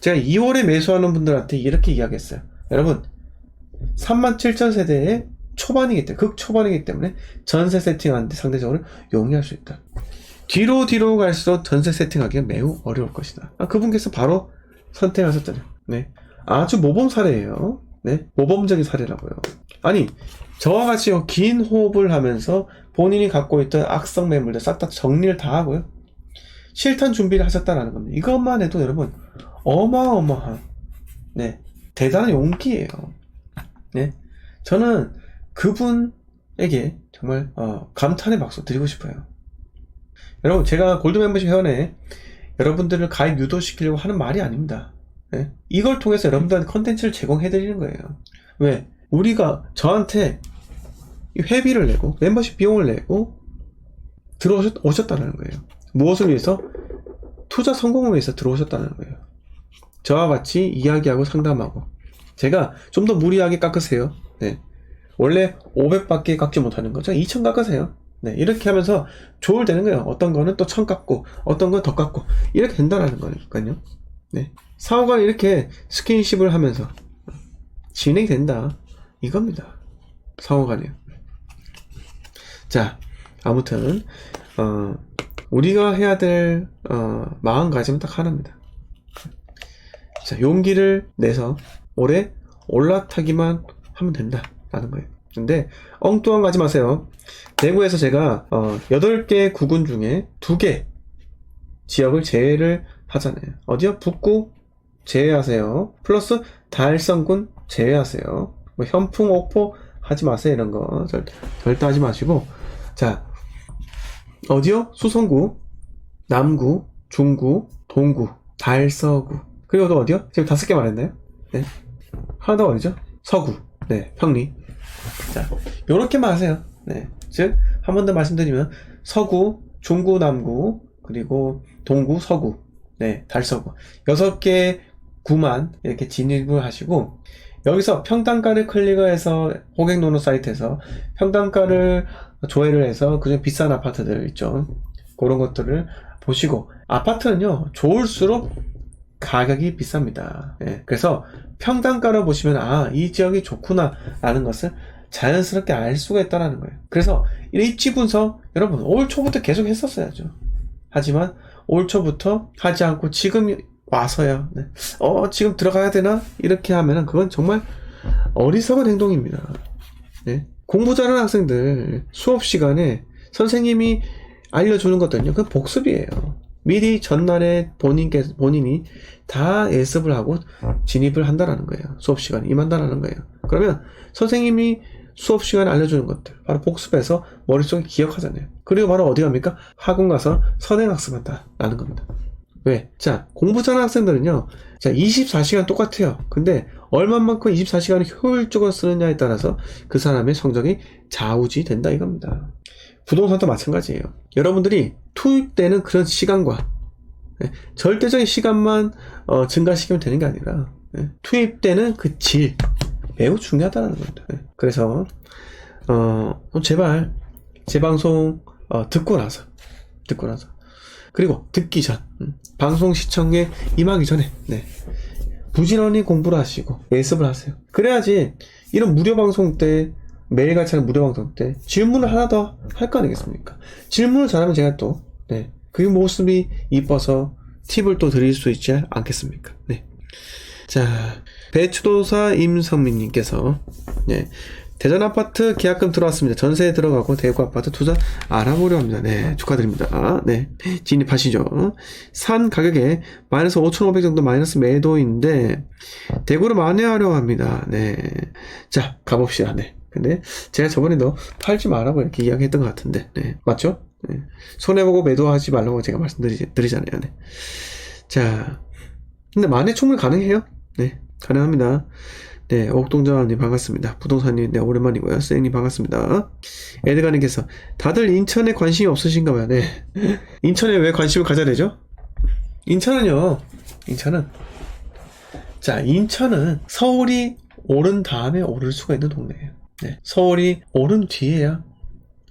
제가 2월에 매수하는 분들한테 이렇게 이야기했어요. 여러분 37,000세대의 초반이기 때문에 극초반이기 때문에 전세 세팅하는데 상대적으로 용이할 수 있다. 뒤로 갈수록 전세 세팅하기가 매우 어려울 것이다. 그분께서 바로 선택하셨잖아요. 네, 아주 모범 사례예요. 네, 모범적인 사례라고요. 아니 저와 같이 긴 호흡을 하면서 본인이 갖고 있던 악성 매물들 싹 다 정리를 다 하고요. 실탄 준비를 하셨다는 겁니다. 이것만 해도 여러분 어마어마한 네, 대단한 용기예요. 네, 저는 그분에게 정말 감탄의 박수 드리고 싶어요. 여러분 제가 골드 멤버십 회원에 여러분들을 가입 유도시키려고 하는 말이 아닙니다. 네? 이걸 통해서 여러분들한테 컨텐츠를 제공해 드리는 거예요. 왜? 우리가 저한테 회비를 내고 멤버십 비용을 내고 들어오셨다는 거예요. 무엇을 위해서? 투자 성공을 위해서 들어오셨다는 거예요. 저와 같이 이야기하고 상담하고 제가 좀 더 무리하게 깎으세요. 네. 원래 500밖에 깎지 못하는 거죠. 2000 깎으세요. 네. 이렇게 하면서 조율되는 거예요. 어떤 거는 또 1000 깎고 어떤 건 더 깎고 이렇게 된다는 거니까요. 네. 상호간 이렇게 스킨십을 하면서 진행이 된다 이겁니다. 상호간이요. 자, 아무튼 우리가 해야 될 마음가짐은 딱 하나입니다. 자, 용기를 내서 올해 올라타기만 하면 된다 라는 거예요. 근데 엉뚱한 거 하지 마세요. 대구에서 제가 8개 구군 중에 2개 지역을 제외를 하잖아요. 어디요? 북구 제외하세요. 플러스 달성군 제외하세요. 뭐 현풍, 옥포 하지 마세요. 이런 거 절대 하지 마시고. 자, 어디요? 수성구, 남구, 중구, 동구, 달서구. 그리고 또 어디요? 지금 5개 말했나요? 네. 하나 더 어디죠? 서구. 네, 평리. 자, 요렇게만 하세요. 네. 즉, 한 번 더 말씀드리면, 서구, 중구, 남구, 그리고 동구, 서구. 네, 달서구. 6개 구만 이렇게 진입을 하시고, 여기서 평당가를 클릭해서 고객노노 사이트에서 평당가를 조회를 해서 그중 비싼 아파트들 있죠. 그런 것들을 보시고, 아파트는요, 좋을수록 가격이 비쌉니다. 예, 그래서 평당가로 보시면 이 지역이 좋구나 라는 것을 자연스럽게 알 수가 있다는 거예요. 그래서 입지 분석 여러분 올 초부터 계속 했었어야죠. 하지만 올 초부터 하지 않고 지금 와서야 네. 지금 들어가야 되나? 이렇게 하면은 그건 정말 어리석은 행동입니다. 네. 공부 잘하는 학생들 수업 시간에 선생님이 알려주는 것들은요, 그건 복습이에요. 미리 전날에 본인이 다 예습을 하고 진입을 한다라는 거예요. 수업 시간에 임한다라는 거예요. 그러면 선생님이 수업 시간에 알려주는 것들 바로 복습해서 머릿속에 기억하잖아요. 그리고 바로 어디 갑니까? 학원 가서 선행학습한다라는 겁니다. 왜? 자, 공부 잘하는 학생들은요, 자, 24시간 똑같아요. 근데 얼마만큼 24시간을 효율적으로 쓰느냐에 따라서 그 사람의 성적이 좌우지 된다 이겁니다. 부동산도 마찬가지예요. 여러분들이 투입되는 그런 시간과 절대적인 시간만 증가시키면 되는 게 아니라 투입되는 그 질 매우 중요하다는 겁니다. 그래서 제발 제 방송 듣고 나서 그리고 듣기 전 방송 시청에 임하기 전에 부지런히 공부를 하시고 예습을 하세요. 그래야지 이런 무료 방송 때 매일같이 하는 무료 방송 때 질문을 하나 더 할 거 아니겠습니까? 질문을 잘하면 제가 또 그 모습이 이뻐서 팁을 또 드릴 수 있지 않겠습니까? 네. 자, 배추도사 임성민님께서 대전 아파트 계약금 들어왔습니다. 전세에 들어가고 대구 아파트 투자 알아보려 합니다. 네, 축하드립니다. 네, 진입하시죠. 산 가격에 마이너스 5,500 정도 마이너스 매도인데 대구로 만회하려 합니다. 네, 자 가봅시다. 네, 근데 제가 저번에도 팔지 말라고 이렇게 이야기했던 것 같은데, 맞죠? 손해보고 매도하지 말라고 제가 말씀드리잖아요. 네, 자, 근데 만회 충분히 가능해요. 네, 가능합니다. 네, 옥동자님 반갑습니다. 부동산님, 오랜만이고요. 쌤님 반갑습니다. 에드가님께서 다들 인천에 관심이 없으신가 봐요. 네. 인천에 왜 관심을 가져야 되죠? 인천은 서울이 오른 다음에 오를 수가 있는 동네예요. 네. 서울이 오른 뒤에야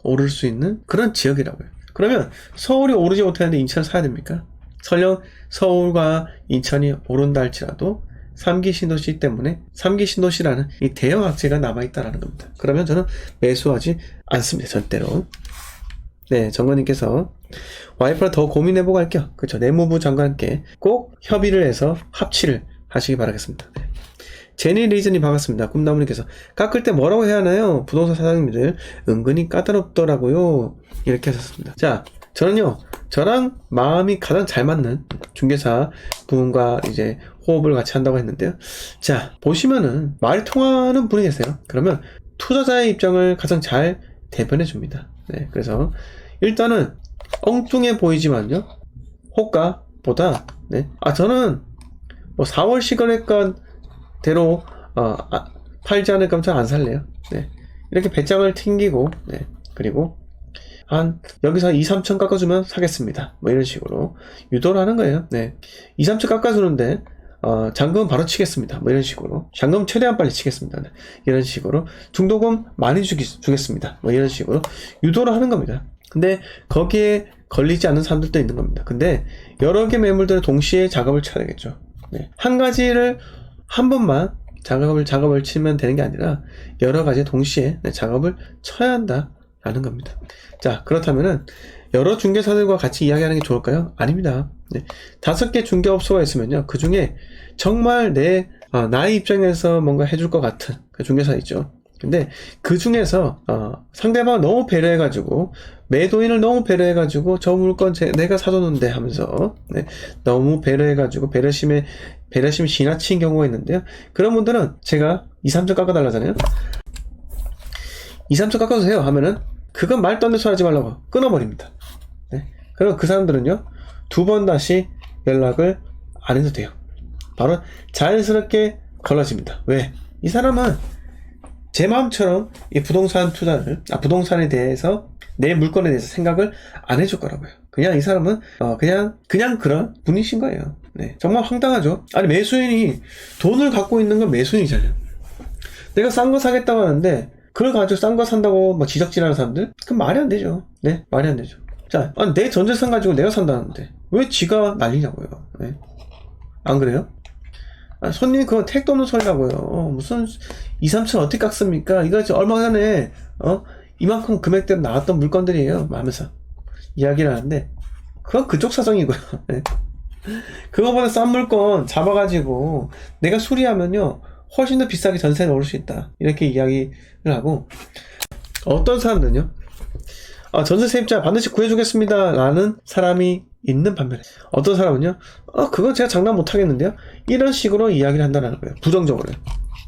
오를 수 있는 그런 지역이라고요. 그러면 서울이 오르지 못하는데 인천을 사야 됩니까? 설령 서울과 인천이 오른다 할지라도 3기 신도시 때문에 3기 신도시라는 이 대형 악재가 남아있다라는 겁니다. 그러면 저는 매수하지 않습니다. 절대로. 네, 정건님께서 와이프랑 더 고민해보고 할게요. 그렇죠. 내무부 장관께 꼭 협의를 해서 합치를 하시기 바라겠습니다. 네. 제니 리즌이 반갑습니다. 꿈나무님께서 깎을 때 뭐라고 해야 하나요? 부동산 사장님들 은근히 까다롭더라고요. 이렇게 하셨습니다. 자, 저는요, 저랑 마음이 가장 잘 맞는 중개사 분과 이제 호흡을 같이 한다고 했는데요. 자, 보시면은 말이 통하는 분이 계세요. 그러면 투자자의 입장을 가장 잘 대변해 줍니다. 네, 그래서 일단은 엉뚱해 보이지만요, 호가보다 네, 저는 뭐 4월 시거래가대로 팔지 않을 거면 잘 안 살래요. 네, 이렇게 배짱을 튕기고 네, 그리고 여기서 2, 3천 깎아주면 사겠습니다. 뭐 이런 식으로 유도를 하는 거예요. 네, 2, 3천 깎아주는데 잔금은 바로 치겠습니다. 뭐 이런 식으로 잔금 최대한 빨리 치겠습니다. 네. 이런 식으로 중도금 많이 주겠습니다. 뭐 이런 식으로 유도를 하는 겁니다. 근데 거기에 걸리지 않는 사람들도 있는 겁니다. 근데 여러 개 매물들을 동시에 작업을 쳐야 되겠죠. 네. 한 가지를 한 번만 작업을 치면 되는 게 아니라 여러 가지 동시에 작업을 쳐야 한다라는 겁니다. 자, 그렇다면은 여러 중개사들과 같이 이야기하는 게 좋을까요? 아닙니다. 네. 5개 중개업소가 있으면요, 그 중에 정말 나의 입장에서 뭔가 해줄 것 같은 그 중개사 있죠. 근데 그 중에서 상대방을 너무 배려해가지고 매도인을 너무 배려해가지고 저 물건 내가 사줬는데 하면서 네, 너무 배려해가지고 배려심이 지나친 경우가 있는데요. 그런 분들은 제가 2, 3천 깎아달라잖아요. 2, 3천 깎아주세요 하면은 그건 말도 안 되는 소리 하지 말라고 끊어버립니다. 네. 그럼 그 사람들은요, 2번 다시 연락을 안 해도 돼요. 바로 자연스럽게 걸러집니다. 왜? 이 사람은 제 마음처럼 이 부동산에 대해서 내 물건에 대해서 생각을 안 해줄 거라고요. 그냥 이 사람은 그냥 그런 분이신 거예요. 네. 정말 황당하죠. 아니, 매수인이 돈을 갖고 있는 건 매수인이잖아요. 내가 싼 거 사겠다고 하는데 그걸 가지고 싼 거 산다고 뭐 지적질하는 사람들? 그건 말이 안 되죠. 네, 말이 안 되죠. 자, 내 전재산 가지고 내가 산다는데 왜 지가 난리냐고요. 네. 안 그래요? 손님이 그거 택도 없는 소리라고요. 무슨 2, 3천 어떻게 깎습니까? 이거 얼마 전에 이만큼 금액대로 나왔던 물건들이에요. 하면서 이야기를 하는데 그건 그쪽 사정이고요. 네. 그거보다 싼 물건 잡아가지고 내가 수리하면요 훨씬 더 비싸게 전세에 오를 수 있다. 이렇게 이야기를 하고, 어떤 사람들은요, 전세 세입자 반드시 구해주겠습니다 라는 사람이 있는 반면에 어떤 사람은요, 그건 제가 장담 못 하겠는데요, 이런 식으로 이야기를 한다는 거예요. 부정적으로요.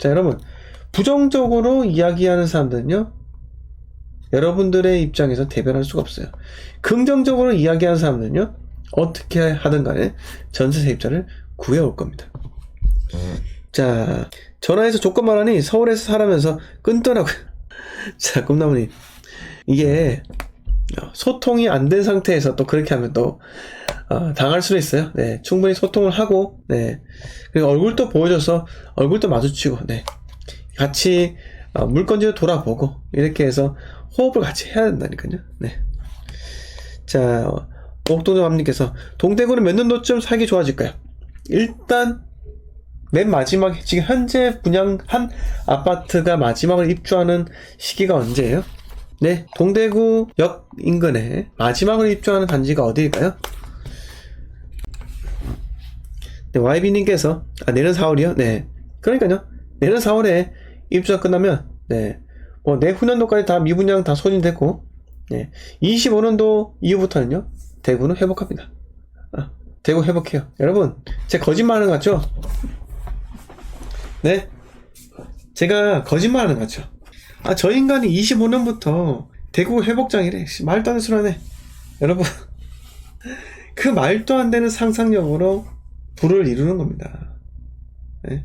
자, 여러분, 부정적으로 이야기하는 사람들은요, 여러분들의 입장에서 대변할 수가 없어요. 긍정적으로 이야기하는 사람들은요, 어떻게 하든 간에 전세 세입자를 구해올 겁니다. 자, 전화해서 조건 말하니 서울에서 살아면서 끊더라고요. 자, 꿈나무님, 이게 소통이 안 된 상태에서 또 그렇게 하면 또 당할 수도 있어요. 네, 충분히 소통을 하고, 네, 그리고 얼굴도 보여줘서 얼굴도 마주치고, 네, 같이 물건지도 돌아보고 이렇게 해서 호흡을 같이 해야 된다니까요. 네. 자, 옥동정암님께서 동대구는 몇 년도쯤 살기 좋아질까요? 일단 맨 마지막에 지금 현재 분양한 아파트가 마지막을 입주하는 시기가 언제예요? 네, 동대구역 인근에 마지막을 입주하는 단지가 어디일까요? 네, YB님께서 내년 4월이요? 네, 그러니까요, 내년 4월에 입주가 끝나면 네, 뭐 내후년도까지 다 미분양 다 소진됐고, 네, 25년도 이후부터는요 대구는 회복합니다. 대구 회복해요. 여러분, 제 거짓말하는 거 같죠? 네, 제가 거짓말하는 거 같죠? 저 인간이 25년부터 대구 회복장이래. 말도 안 되는 소리 하네. 여러분, 그 말도 안 되는 상상력으로 부를 이루는 겁니다. 네.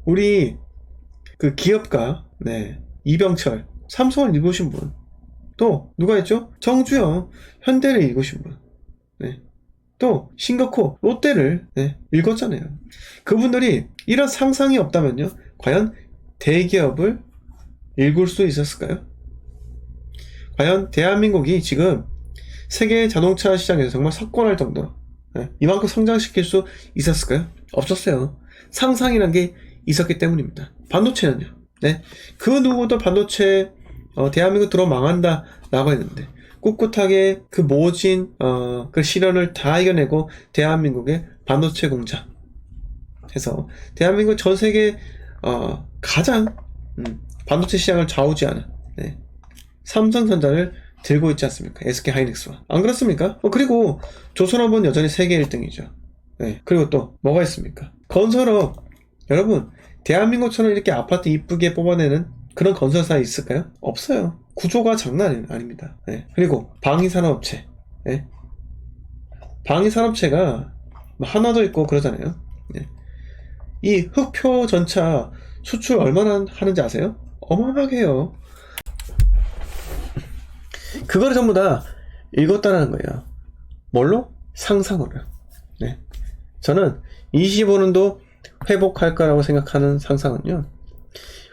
우리 그 기업가, 네, 이병철, 삼성을 읽으신 분, 또 누가 있죠? 정주영, 현대를 읽으신 분, 네, 또 싱거코, 롯데를 읽었잖아요. 그분들이 이런 상상이 없다면요, 과연 대기업을 읽을 수 있었을까요? 과연 대한민국이 지금 세계 자동차 시장에서 정말 석권할 정도로 이만큼 성장시킬 수 있었을까요? 없었어요. 상상이란 게 있었기 때문입니다. 반도체는요. 네. 그 누구도 반도체 대한민국 들어 망한다 라고 했는데 꿋꿋하게 그 모진 그 시련을 다 이겨내고 대한민국의 반도체 공장 해서 대한민국 전 세계 가장 반도체 시장을 좌우지하는 삼성전자를 들고 있지 않습니까? SK하이닉스와. 안 그렇습니까? 그리고 조선업은 여전히 세계 1등이죠. 네. 그리고 또 뭐가 있습니까? 건설업. 여러분, 대한민국처럼 이렇게 아파트 이쁘게 뽑아내는 그런 건설사 있을까요? 없어요. 구조가 장난 아닙니다. 네. 그리고 방위산업체. 네. 방위산업체가 하나도 있고 그러잖아요. 네. 이 흑표 전차 수출 얼마나 하는지 아세요? 어마어마하게 해요. 그거를 전부 다 읽었다라는 거예요. 뭘로? 상상으로요. 네. 저는 25년도 회복할 거라고 생각하는 상상은요.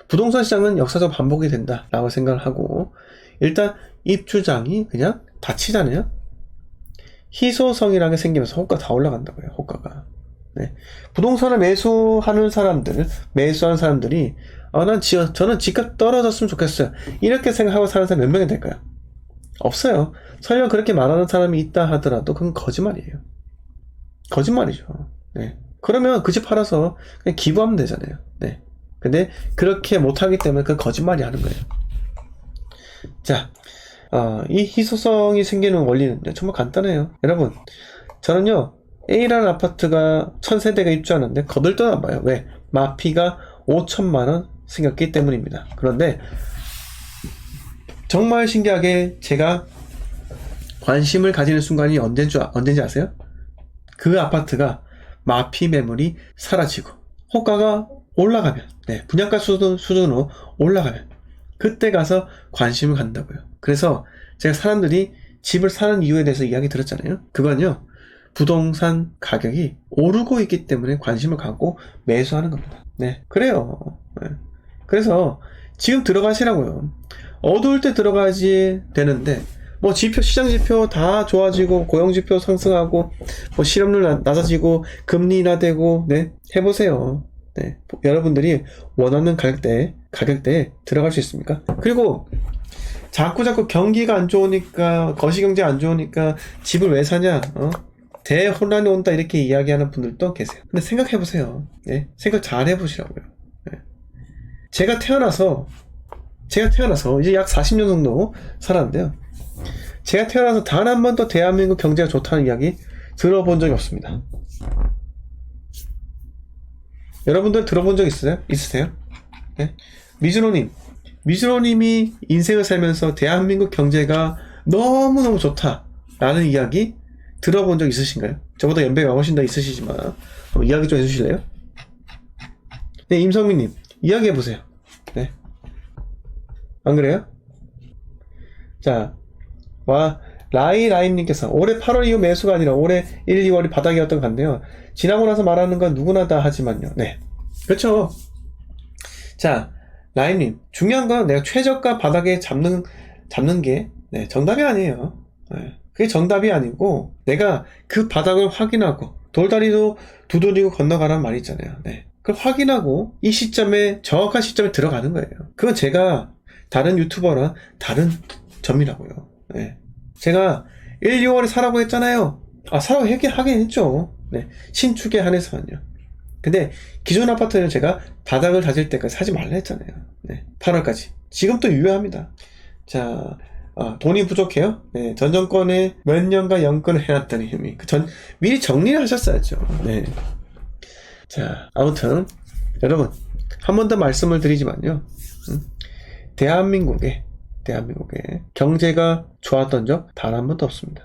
부동산 시장은 역사적 반복이 된다라고 생각을 하고 일단 입주장이 그냥 닫히잖아요. 희소성이라는 게 생기면서 호가 다 올라간다고요. 호가가. 네. 부동산을 매수하는 사람들이 저는 집값 떨어졌으면 좋겠어요. 이렇게 생각하고 사는 사람 몇 명이 될까요? 없어요. 설령 그렇게 말하는 사람이 있다 하더라도 그건 거짓말이에요. 거짓말이죠. 네. 그러면 그 집 팔아서 그냥 기부하면 되잖아요. 네. 근데 그렇게 못하기 때문에 그건 거짓말이 하는 거예요. 자, 이 희소성이 생기는 원리는 정말 간단해요. 여러분, 저는요 A라는 아파트가 1000세대가 입주하는데 거들떠나 봐요. 왜? 마피가 5천만원 생겼기 때문입니다. 그런데 정말 신기하게 제가 관심을 가지는 순간이 언제인지 아세요? 그 아파트가 마피 매물이 사라지고 호가가 올라가면, 분양가 수준으로 올라가면 그때 가서 관심을 갖는다고요. 그래서 제가 사람들이 집을 사는 이유에 대해서 이야기 들었잖아요. 그건요, 부동산 가격이 오르고 있기 때문에 관심을 갖고 매수하는 겁니다. 네, 그래요. 네. 그래서 지금 들어가시라고요. 어두울 때 들어가야지 되는데 뭐 시장 지표 다 좋아지고 고용 지표 상승하고 뭐 실업률 낮아지고 금리 인하되고 해보세요. 네, 여러분들이 원하는 가격대에 들어갈 수 있습니까? 그리고 자꾸 경기가 안 좋으니까 거시경제 안 좋으니까 집을 왜 사냐? 대혼란이 온다 이렇게 이야기하는 분들도 계세요. 근데 생각해보세요. 생각 잘 해보시라고요. 제가 태어나서 이제 약 40년 정도 살았는데요. 제가 태어나서 단 한 번도 대한민국 경제가 좋다는 이야기 들어본 적이 없습니다. 여러분들 들어본 적 있으세요? 네? 미즈노님이 인생을 살면서 대한민국 경제가 너무너무 좋다라는 이야기 들어본 적 있으신가요? 저보다 연배가 훨씬 더 있으시지만 한번 이야기 좀 해주실래요? 네, 임성민님 이야기 해보세요. 네, 안 그래요? 자, 라임님께서 올해 8월 이후 매수가 아니라 올해 1, 2월이 바닥이었던 것 같네요. 지나고 나서 말하는 건 누구나 다 하지만요. 네, 그렇죠. 자, 라임님, 중요한 건 내가 최저가 바닥에 잡는 게 정답이 아니에요. 그게 정답이 아니고 내가 그 바닥을 확인하고 돌다리도 두드리고 건너가라는 말이 있잖아요. 그걸 확인하고 이 시점에 정확한 시점에 들어가는 거예요. 그건 제가 다른 유튜버랑 다른 점이라고요. 제가 1, 2월에 사라고 했잖아요. 사라고 하긴 했죠. 신축에 한해서는요. 근데 기존 아파트는 제가 바닥을 다질 때까지 사지 말라 했잖아요. 8월까지. 지금 또 유효합니다. 자, 돈이 부족해요? 전 정권에 몇 년간 연권을 해놨더니 미리 정리를 하셨어야죠. 자, 아무튼 여러분 한 번 더 말씀을 드리지만요. 대한민국의 경제가 좋았던 적 단 한 번도 없습니다.